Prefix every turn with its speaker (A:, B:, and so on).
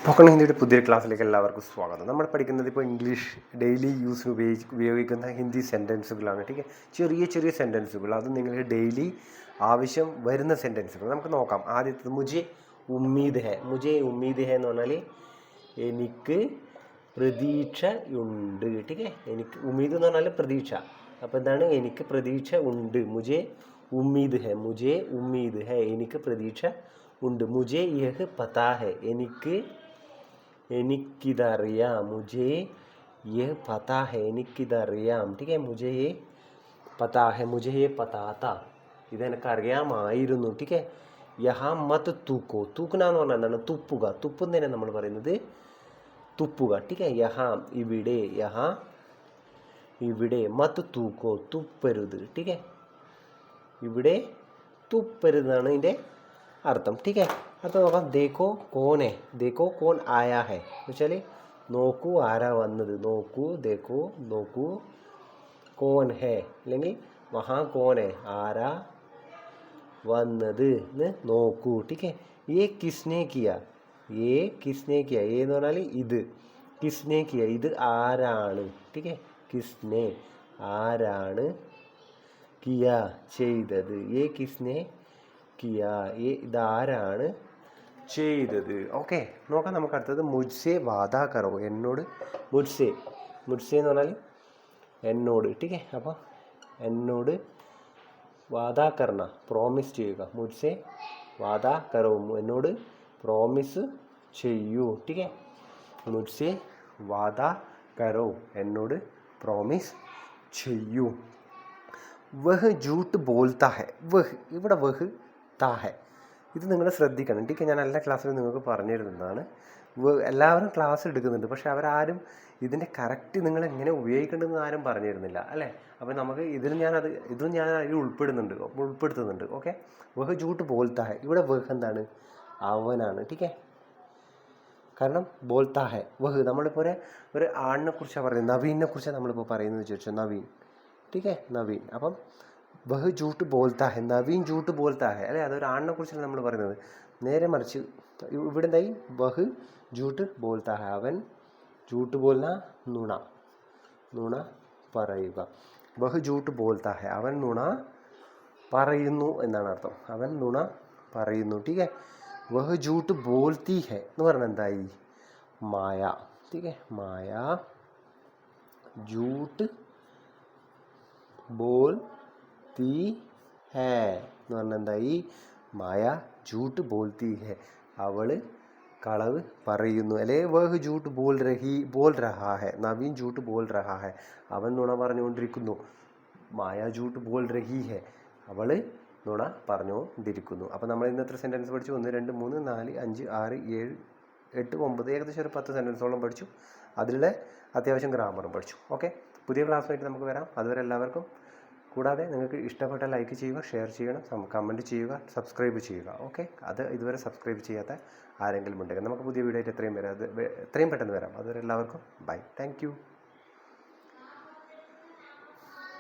A: Spoken ഹിന്ദിയുടെ പുതിയ ക്ലാസ്സിലേക്ക് എല്ലാവർക്കും സ്വാഗതം. നമ്മൾ പഠിക്കുന്നത് ഇപ്പോൾ ഇംഗ്ലീഷ് ഡെയിലി യൂസിന് ഉപയോഗിക്കുന്ന ഹിന്ദി സെൻറ്റൻസുകളാണ്. ठीक है, ചെറിയ ചെറിയ സെൻറ്റൻസുകൾ, അത് നിങ്ങൾക്ക് ഡെയിലി ആവശ്യം വരുന്ന സെൻറ്റൻസുകൾ. നമുക്ക് നോക്കാം. ആദ്യത്തേത് മുജെ ഉമ്മീദ് ഹെ. മുജെ ഉമ്മീദ് ഹെ എന്ന് പറഞ്ഞാൽ എനിക്ക് പ്രതീക്ഷയുണ്ട്. ठीक है, എനിക്ക് ഉമ്മീദ് എന്ന് പറഞ്ഞാൽ പ്രതീക്ഷ. അപ്പോൾ എന്താണ്? എനിക്ക് പ്രതീക്ഷ ഉണ്ട്. മുജെ ഉമ്മീദ് ഹെ. മുജെ ഉമ്മീദ് ഹെ, എനിക്ക് പ്രതീക്ഷ ഉണ്ട്. മുജെ യഹ് പതാ ഹെ. എനിക്കിതറിയാം. മുജെ യഹ് പതാ ഹെ, എനിക്കിതറിയാം. ठीक है, मुझे ये पता है, मुझे ये पता था, ഇതെനിക്കറിയാമായിരുന്നു. ठीक है, യഹാ മത് തൂക്കോ. തൂക്കന എന്ന് പറഞ്ഞാൽ എന്താണ്? തുപ്പുക. തുപ്പുന്നതിനെ നമ്മൾ പറയുന്നത് തുപ്പുക. ठीक है, യഹാ ഇവിടെ, യഹാ ഇവിടെ, മത് തൂക്കോ തുപ്പരുത്. ठीक है, ഇവിടെ തുപ്പരുതാണ് ഇതിൻ്റെ അർത്ഥം. ठीक है, അടുത്ത നോക്കാം. ദേക്കോ കോൻ ഹെ. ദേക്കോ കോൻ ആയാ ഹെ എന്ന് വെച്ചാൽ നോക്കൂ ആരാ വന്നത്. നോക്കൂ, ദേക്കോ നോക്കൂ, കോൻ ഹെ അല്ലെങ്കിൽ വഹാ കോൻ ഹെ, ആരാ വന്നത് എന്ന് നോക്കൂ. ठीक है, ये किसने किया. ये किसने किया. ये എന്ന് പറഞ്ഞാൽ ഇത്. किसने किया, ഇത് ആരാണ്. ठीक है, किसने ആരാണ്, കിയ ചെയ്തത്. ये किसने കിയാ, ഇതാരാണ് ചെയ്തത്. ഓക്കെ, നോക്കാം. നമുക്ക് അടുത്തത് മുജ്സെ വാദാ കറോ. എന്നോട്, മുജ്സെ, മുജ്സെ എന്ന് പറഞ്ഞാൽ എന്നോട്. ठीक है, അപ്പോൾ എന്നോട് വാദാ കർണ, പ്രോമിസ് ചെയ്യുക. മുജ്സെ വാദാ കറോ, എന്നോട് പ്രോമിസ് ചെയ്യൂ. ठीक है, മുജ്സെ വാദാ കറോ, എന്നോട് പ്രോമിസ് ചെയ്യൂ. വഹ് ജൂട്ട് ബോൽത്താ ഹെ. വഹ്, ഇവിടെ വഹ് താ ഹെ, ഇത് നിങ്ങൾ ശ്രദ്ധിക്കണം. ठीक है, ഞാൻ എല്ലാ ക്ലാസ്സിലും നിങ്ങൾക്ക് പറഞ്ഞു തരുന്നതാണ്. എല്ലാവരും ക്ലാസ് എടുക്കുന്നുണ്ട്, പക്ഷെ അവരാരും ഇതിൻ്റെ കറക്റ്റ് നിങ്ങൾ എങ്ങനെ ഉപയോഗിക്കേണ്ടതെന്ന് ആരും പറഞ്ഞു തരുന്നില്ല, അല്ലേ? അപ്പോൾ നമുക്ക് ഇതും ഞാൻ അതിൽ ഉൾപ്പെടുത്തുന്നുണ്ട്. ഓക്കെ, വഹ് ജൂട്ട് ബോൽത്താ ഹെ. ഇവിടെ വഹ് എന്താണ്? അവനാണ്. ठीक है, കാരണം ബോൽത്താ ഹെ വഹ്, നമ്മളിപ്പോൾ ഒരു ആണിനെ കുറിച്ചാണ് പറയുന്നത്, നവീനെ കുറിച്ചാണ് നമ്മളിപ്പോൾ പറയുന്നത് ചോദിച്ചു. നവീൻ. ठीक है, നവീൻ. അപ്പം വഹ് ജൂട്ട് ബോൽത്താ ഹെ, നവീൻ ജൂട്ട് ബോൽത്താ ഹെ, അല്ലേ? അതൊരു ആണിനെ കുറിച്ചാണ് നമ്മൾ പറയുന്നത്. നേരെ മറിച്ച് ഇവിടെ എന്തായി? വഹ് ജൂട്ട് ബോൽത്താ ഹെ, അവൻ ജൂട്ട് ബോൽന നുണ, നുണ പറയുക. വഹ് ജൂട്ട് ബോൽത്താ ഹെ, അവൻ നുണ പറയുന്നു എന്നാണ് അർത്ഥം. അവൻ നുണ പറയുന്നു. ठीक है, വഹ് ജൂട്ട് ബോൽത്തി ഹെ എന്ന് പറഞ്ഞാൽ എന്തായി? മായ. ठीक है, മായ ജൂട്ട് ബോൽത്തി ഹേ എന്ന് പറഞ്ഞാൽ എന്തായി? മായ ജൂട്ട് ബോൽത്തി ഹേ, അവൾ കളവ് പറയുന്നു. അല്ലേ? വഹ് ജൂട്ട് ബോൽ രഹാ ഹെ, നവീൻ ജൂട്ട് ബോൽ രഹാ ഹെ, അവൻ നുണ പറഞ്ഞുകൊണ്ടിരിക്കുന്നു. മായ ജൂട്ട് ബോൽ രഹി ഹെ, അവൾ നുണ പറഞ്ഞുകൊണ്ടിരിക്കുന്നു. അപ്പോൾ നമ്മൾ ഇന്ന് എത്ര സെൻറ്റൻസ് പഠിച്ചു? 1 2 3 4 5 6 7 8 9, ഏകദേശം ഒരു 10 സെൻറ്റൻസോളം പഠിച്ചു. അതിലുള്ള അത്യാവശ്യം ഗ്രാമറും പഠിച്ചു. ഓക്കെ, പുതിയ ക്ലാസ്സുമായിട്ട് നമുക്ക് വരാം. അതുവരെ എല്ലാവർക്കും, കൂടാതെ നിങ്ങൾക്ക് ഇഷ്ടപ്പെട്ട ലൈക്ക് ചെയ്യുക, ഷെയർ ചെയ്യണം, കമൻറ്റ് ചെയ്യുക, സബ്സ്ക്രൈബ് ചെയ്യുക. ഓക്കെ, അത് ഇതുവരെ സബ്സ്ക്രൈബ് ചെയ്യാത്ത ആരെങ്കിലും ഉണ്ടെങ്കിൽ നമുക്ക് പുതിയ വീഡിയോ ആയിട്ട് എത്രയും പെട്ടെന്ന് വരാം. അതുവരെ എല്ലാവർക്കും ബൈ. Thank you.